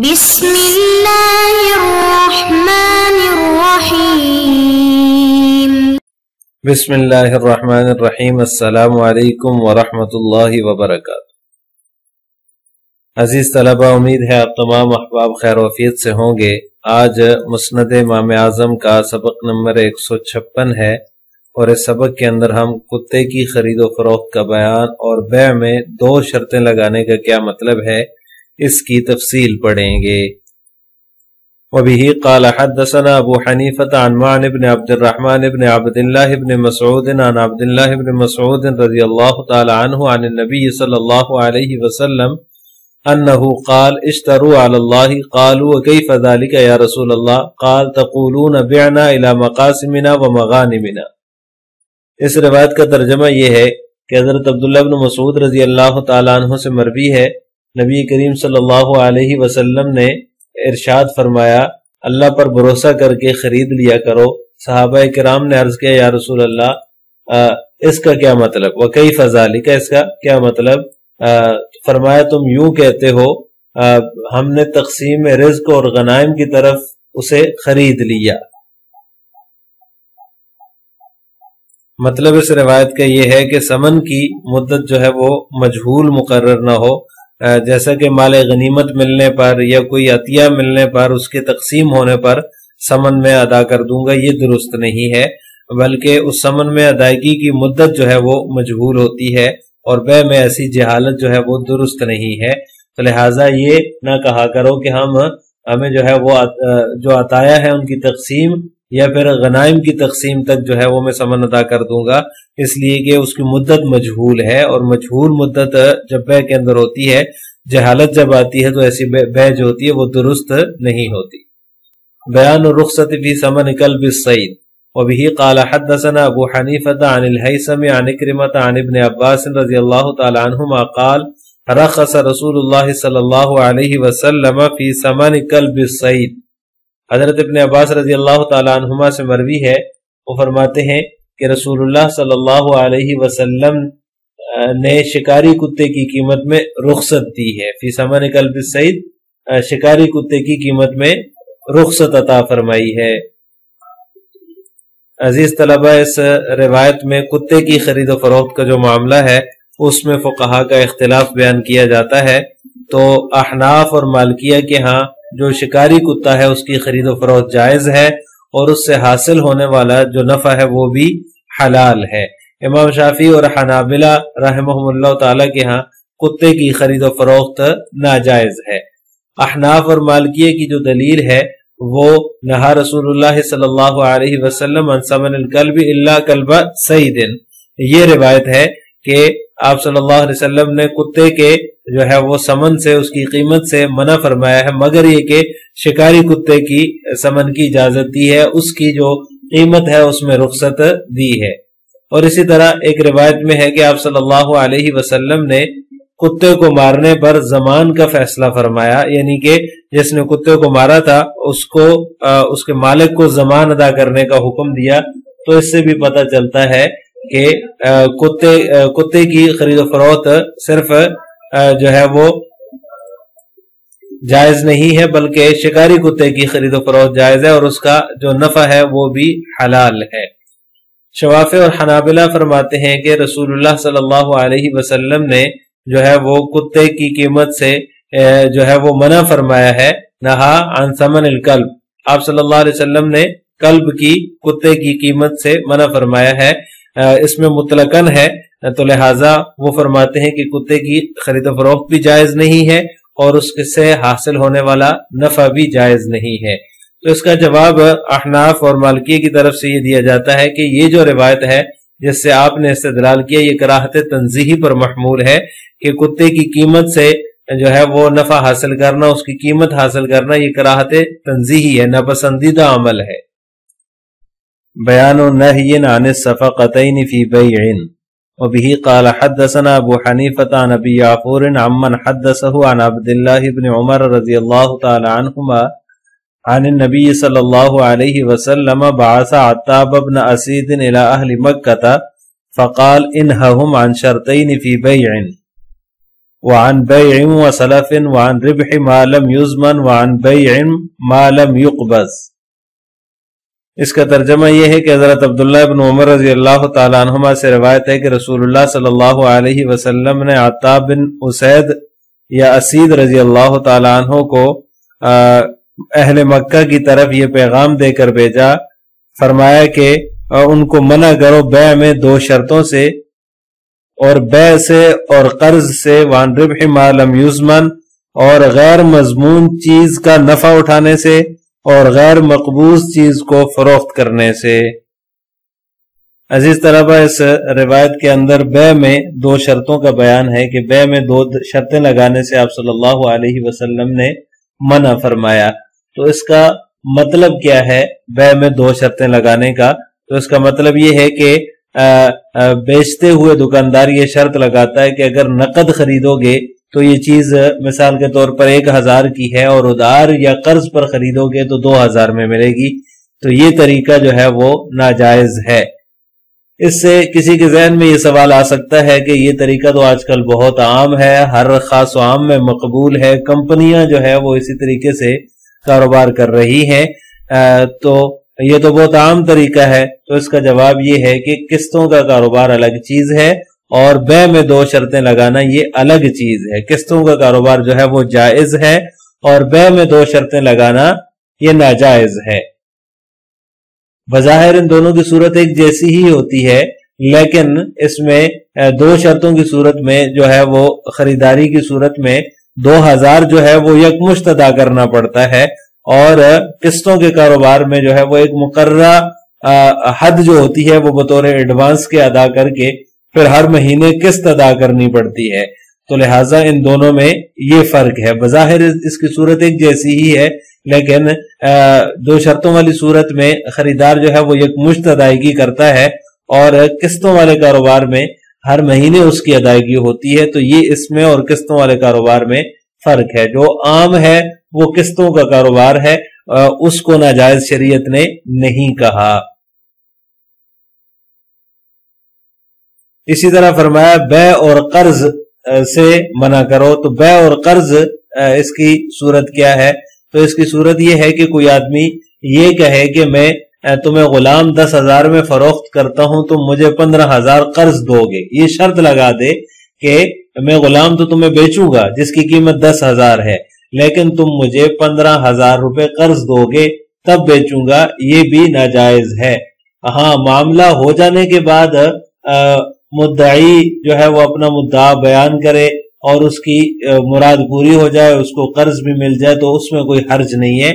بسم اللہ الرحمن الرحیم۔ بسم اللہ الرحمن الرحیم۔ السلام علیکم ورحمۃ اللہ وبرکاتہ۔ عزیز طلبہ، امید ہے آپ تمام احباب خیر و عافیت سے ہوں گے۔ آج مسند امام اعظم کا سبق نمبر 156 ہے، اور اس سبق کے اندر ہم کتے کی خرید و فروخت کا بیان اور بیع میں 2 شرطیں لگانے کا کیا مطلب ہے اس کی تفصیل پڑھیں گے۔ وبه قال حدثنا ابو حنیفة عن معن بن عبد الرحمن بن عبد الله بن مسعود عن عبد الله بن مسعود رضی اللہ تعالی عنہ عن النبي صلی اللہ علیہ وسلم انه قال اشتروا على الله قالوا وكيف ذلك يا رسول الله قال تقولون بعنا الى مقاسمنا ومغانمنا۔ اس روایت کا ترجمہ یہ ہے کہ حضرت عبداللہ بن مسعود رضی اللہ تعالی عنہ سے مروی ہے، نبی کریم صلی اللہ علیہ وسلم نے ارشاد فرمایا، اللہ پر بھروسہ کر کے خرید لیا کرو۔ صحابہ کرام نے عرض کیا، یا رسول اللہ اس کا کیا مطلب؟ وَكَيْفَ ذَلِكَ، اس کا کیا مطلب؟ فرمایا تم یوں کہتے ہو ہم نے تقسیم رزق اور غنائم کی طرف اسے خرید لیا۔ مطلب اس روایت کا یہ ہے کہ ثمن کی مدت جو ہے وہ مجہول مقرر نہ ہو، جیسا کہ مال غنیمت ملنے پر یا کوئی عطیہ ملنے پر اس کے تقسیم ہونے پر ثمن میں ادا کر دوں گا، یہ درست نہیں ہے، بلکہ اس ثمن میں ادائیگی کی مدت جو ہے وہ مجہول ہوتی ہے، اور بیع میں ایسی جہالت جو ہے وہ درست نہیں ہے۔ تو لہٰذا یہ نہ کہا کرو کہ ہمیں جو ہے وہ جو عطایا ہے ان کی تقسیم یا پھر غنائم کی تقسیم تک جو ہے وہ میں ثمن ادا کر دوں گا، اس لیے کہ اس کی مدت مجہول ہے، اور مجہول مدت جب بیع کے اندر ہوتی ہے، جہالت جب آتی ہے، تو ایسی بیع جو ہوتی ہے وہ درست نہیں ہوتی۔ بیان الرخصت فی ثمن کلب الصید۔ وبه قال حدثنا ابو حنیفة عن الہیثم عن اکرمة عن ابن عباس رضی اللہ تعالی عنہما قال رخص رسول اللہ صلی اللہ علیہ وسلم فی ثمن کلب الصید۔ حضرت ابن عباس رضی اللہ تعالی عنہما سے مروی ہے، وہ فرماتے ہیں کہ رسول اللہ صلی اللہ علیہ وسلم نے شکاری کتے کی قیمت میں رخصت دی ہے۔ فی ثمن کلب الصید، شکاری کتے کی قیمت میں رخصت عطا فرمائی ہے۔ عزیز طلبہ، اس روایت میں کتے کی خرید و فروخت کا جو معاملہ ہے اس میں فقہا کا اختلاف بیان کیا جاتا ہے۔ تو احناف اور مالکیہ کے ہاں جو شکاری کتا ہے اس کی خرید و فروخت جائز ہے، اور اس سے حاصل ہونے والا جو نفع ہے وہ بھی حلال ہے۔ امام شافعی اور حنابلہ رحمہم اللہ تعالی کے ہاں کتے کی خرید و فروخت ناجائز ہے۔ احناف اور مالکیہ کی جو دلیل ہے وہ نہا رسول اللہ صلی اللہ علیہ وسلم عن ثمن الکلب الا کلب صید، یہ روایت ہے کہ آپ صلی اللہ علیہ وسلم نے کتے کے جو ہے وہ ثمن سے، اس کی قیمت سے منع فرمایا ہے، مگر یہ کہ شکاری کتے کی ثمن کی اجازت دی ہے، اس کی جو قیمت ہے اس میں رخصت دی ہے۔ اور اسی طرح ایک روایت میں ہے کہ آپ صلی اللہ علیہ وسلم نے کتے کو مارنے پر ضمان کا فیصلہ فرمایا، یعنی کہ جس نے کتے کو مارا تھا اس کے مالک کو ضمان ادا کرنے کا حکم دیا۔ تو اس سے بھی پتہ چلتا ہے کہ کتے کی خرید و فروخت صرف جو ہے وہ جائز نہیں ہے، بلکہ شکاری کتے کی خرید و فروخت جائز ہے، اور اس کا جو نفع ہے وہ بھی حلال ہے۔ شوافی اور حنابلہ فرماتے ہیں کہ رسول اللہ صلی اللہ علیہ وسلم نے جو ہے وہ کتے کی قیمت سے جو ہے وہ منع فرمایا ہے، نہا عن ثمن الکلب، آپ صلی اللہ علیہ وسلم نے کلب کی، کتے کی قیمت سے منع فرمایا ہے، اس میں مطلقاً ہے، تو لہٰذا وہ فرماتے ہیں کہ کتے کی خرید و فروخت بھی جائز نہیں ہے، اور اس سے حاصل ہونے والا نفع بھی جائز نہیں ہے۔ تو اس کا جواب احناف اور مالکیہ کی طرف سے یہ دیا جاتا ہے کہ یہ جو روایت ہے جس سے آپ نے استدلال کیا، یہ کراہت تنزیہی پر محمول ہے، کہ کتے کی قیمت سے جو ہے وہ نفع حاصل کرنا، اس کی قیمت حاصل کرنا، یہ کراہت تنزیہی ہے، ناپسندیدہ عمل ہے۔ بیان نہی عن الصفقتین فی بیع۔ وبه قال حدثنا ابو حنیفة عن ابی یعفور عمن حدثه عن عبد الله بن عمر رضی اللہ تعالی عنہما عن النبی صلی اللہ علیہ وسلم بعث عتاب بن اسید الى اہل مکہ فقال انہہم عن شرطین فی بیع۔ وعن بیع وسلف وعن ربح ما لم یضمن وعن بیع ما لم یقبض۔ اس کا ترجمہ یہ ہے کہ حضرت عبداللہ ابن عمر رضی اللہ تعالیٰ عنہما سے روایت ہے کہ رسول اللہ صلی اللہ علیہ وسلم نے عطا بن اسید یا اسید رضی اللہ تعالیٰ عنہ کو اہل مکہ کی طرف یہ پیغام دے کر بھیجا، فرمایا کہ ان کو منع کرو بیع میں دو شرطوں سے، اور بیع سے اور قرض سے، وعن ربح ما لم یضمن اور غیر مضمون چیز کا نفع اٹھانے سے، اور غیر مقبوض چیز کو فروخت کرنے سے۔ عزیز طلبہ، اس روایت کے اندر بیع میں دو شرطوں کا بیان ہے کہ بیع میں دو شرطیں لگانے سے آپ صلی اللہ علیہ وسلم نے منع فرمایا۔ تو اس کا مطلب کیا ہے بیع میں دو شرطیں لگانے کا؟ تو اس کا مطلب یہ ہے کہ بیچتے ہوئے دکاندار یہ شرط لگاتا ہے کہ اگر نقد خریدو گے تو یہ چیز مثال کے طور پر 1000 کی ہے، اور ادھار یا قرض پر خریدو گے تو 2000 میں ملے گی، تو یہ طریقہ جو ہے وہ ناجائز ہے۔ اس سے کسی کے ذہن میں یہ سوال آ سکتا ہے کہ یہ طریقہ تو آج کل بہت عام ہے، ہر خاص و عام میں مقبول ہے، کمپنیاں جو ہے وہ اسی طریقے سے کاروبار کر رہی ہیں، تو یہ تو بہت عام طریقہ ہے۔ تو اس کا جواب یہ ہے کہ قسطوں کا کاروبار الگ چیز ہے، اور بیع میں دو شرطیں لگانا یہ الگ چیز ہے۔ قسطوں کا کاروبار جو ہے وہ جائز ہے، اور بیع میں دو شرطیں لگانا یہ ناجائز ہے۔ بظاہر ان دونوں کی صورت ایک جیسی ہی ہوتی ہے، لیکن اس میں دو شرطوں کی صورت میں جو ہے وہ خریداری کی صورت میں 2000 جو ہے وہ یکمشت ادا کرنا پڑتا ہے، اور قسطوں کے کاروبار میں جو ہے وہ ایک مقررہ حد جو ہوتی ہے وہ بطور ایڈوانس کے ادا کر کے پھر ہر مہینے قسط ادا کرنی پڑتی ہے۔ تو لہٰذا ان دونوں میں یہ فرق ہے۔ بظاہر اس کی صورت ایک جیسی ہی ہے، لیکن دو شرطوں والی صورت میں خریدار جو ہے وہ یکمشت ادائیگی کرتا ہے، اور قسطوں والے کاروبار میں ہر مہینے اس کی ادائیگی ہوتی ہے۔ تو یہ اس میں اور قسطوں والے کاروبار میں فرق ہے۔ جو عام ہے وہ قسطوں کا کاروبار ہے، اس کو ناجائز شریعت نے نہیں کہا۔ اسی طرح فرمایا بیع اور قرض سے منع کرو۔ تو بیع اور قرض اس کی صورت کیا ہے؟ تو اس کی صورت یہ ہے کہ کوئی آدمی یہ کہے کہ میں تمہیں غلام 10,000 میں فروخت کرتا ہوں، تم مجھے 15,000 قرض دو گے۔ یہ شرط لگا دے کہ میں غلام تو تمہیں بیچوں گا جس کی قیمت 10,000 ہے، لیکن تم مجھے 15,000 روپے قرض دو گے تب بیچوں گا۔ یہ بھی ناجائز ہے۔ ہاں، معاملہ ہو جانے کے بعد مدعی جو ہے وہ اپنا مدعا بیان کرے اور اس کی مراد پوری ہو جائے، اس کو قرض بھی مل جائے، تو اس میں کوئی حرج نہیں ہے۔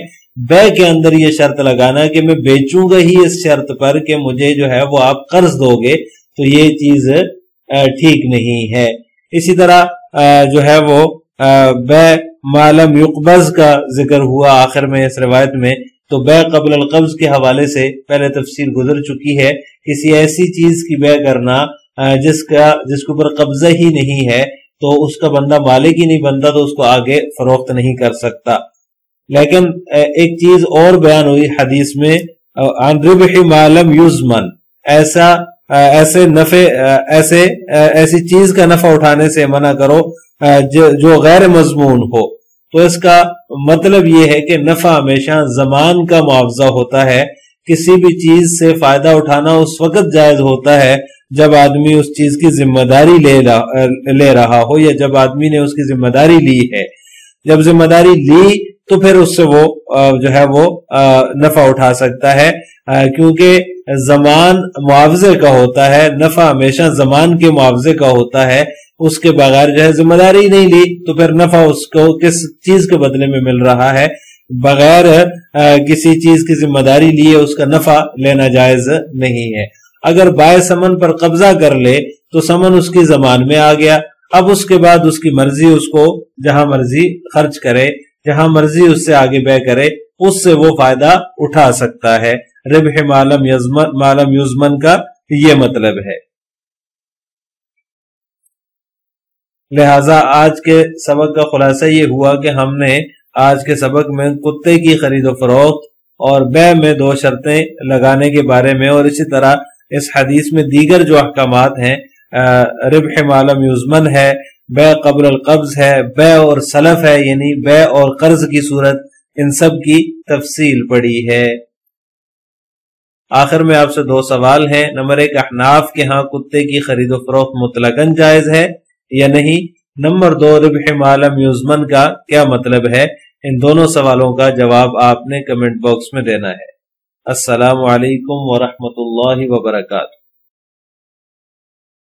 بیع کے اندر یہ شرط لگانا کہ میں بیچوں گا ہی اس شرط پر کہ مجھے جو ہے وہ آپ قرض دو گے، تو یہ چیز ٹھیک نہیں ہے۔ اسی طرح جو ہے وہ بیع ما لم یقبض کا ذکر ہوا آخر میں اس روایت میں۔ تو بیع قبل القبض کے حوالے سے پہلے تفصیل گزر چکی ہے۔ کسی ایسی چیز کی بیع کرنا جس کے اوپر قبضہ ہی نہیں ہے، تو اس کا بندہ مالک ہی نہیں بنتا، تو اس کو آگے فروخت نہیں کر سکتا۔ لیکن ایک چیز اور بیان ہوئی حدیث میں، عن ربح ما لم یضمن، ایسی چیز کا نفع اٹھانے سے منع کرو جو غیر مضمون ہو۔ تو اس کا مطلب یہ ہے کہ نفع ہمیشہ زمان کا معاوضہ ہوتا ہے۔ کسی بھی چیز سے فائدہ اٹھانا اس وقت جائز ہوتا ہے جب آدمی اس چیز کی ذمہ داری لے رہا ہو، یا جب آدمی نے اس کی ذمہ داری لی ہے۔ جب ذمہ داری لی تو پھر اس سے وہ جو ہے وہ نفع اٹھا سکتا ہے، کیونکہ زمان معاوضے کا ہوتا ہے، نفع ہمیشہ زمان کے معاوضے کا ہوتا ہے۔ اس کے بغیر جو ہے ذمہ داری نہیں لی تو پھر نفع اس کو کس چیز کے بدلے میں مل رہا ہے؟ بغیر کسی چیز کی ذمہ داری لیے اس کا نفع لینا جائز نہیں ہے۔ اگر بائع سمن پر قبضہ کر لے تو سمن اس کی زمان میں آ گیا، اب اس کے بعد اس کی مرضی، اس کو جہاں مرضی خرچ کرے، جہاں مرضی اس سے آگے بے کرے، اس سے وہ فائدہ اٹھا سکتا ہے۔ ربح ما لم یضمن کا یہ مطلب ہے۔ لہٰذا آج کے سبق کا خلاصہ یہ ہوا کہ ہم نے آج کے سبق میں کتے کی خرید و فروخت اور بیع میں دو شرطیں لگانے کے بارے میں، اور اسی طرح اس حدیث میں دیگر جو احکامات ہیں، ربح ما لم یضمن ہے، بے قبل القبض ہے، بے اور سلف ہے یعنی بے اور قرض کی صورت، ان سب کی تفصیل پڑی ہے۔ آخر میں آپ سے 2 سوال ہیں۔ نمبر 1، احناف کے ہاں کتے کی خرید و فروخت مطلقاً جائز ہے یا نہیں؟ نمبر 2، ربح ما لم یضمن کا کیا مطلب ہے؟ ان دونوں سوالوں کا جواب آپ نے کمنٹ باکس میں دینا ہے۔ السلام علیکم ورحمۃ اللہ وبرکاتہ۔